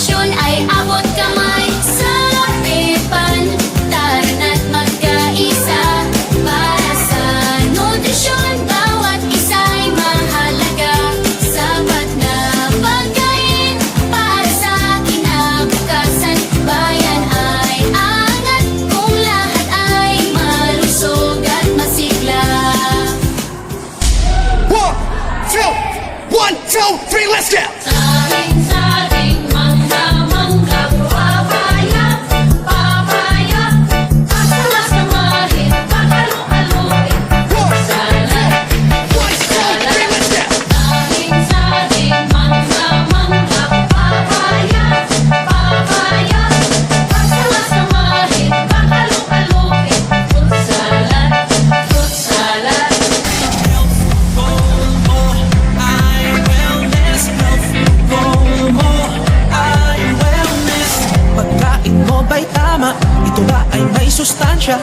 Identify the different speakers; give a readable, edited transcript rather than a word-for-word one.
Speaker 1: nutrisyon ay abot kamay. Sa Pepan, taran at magkaisa. Para sa nutrisyon, bawat isa'y mahalaga. Sapat na pagkain para sa kinabukasan. Bayan ay angat kung lahat ay malusog at masigla.
Speaker 2: 1, 2, 3, let's go!
Speaker 1: Saring-saring mangga-mangga, papaya, papaya. Talas na mahit, pagkalu-aluin. Salad, salad. Saring-saring mangga-mangga, papaya, papaya. Talas na mahit, pagkalu-aluin. Fruit salad.
Speaker 3: Pagkain mo ba'y tama? Ito ba ay may sustansya?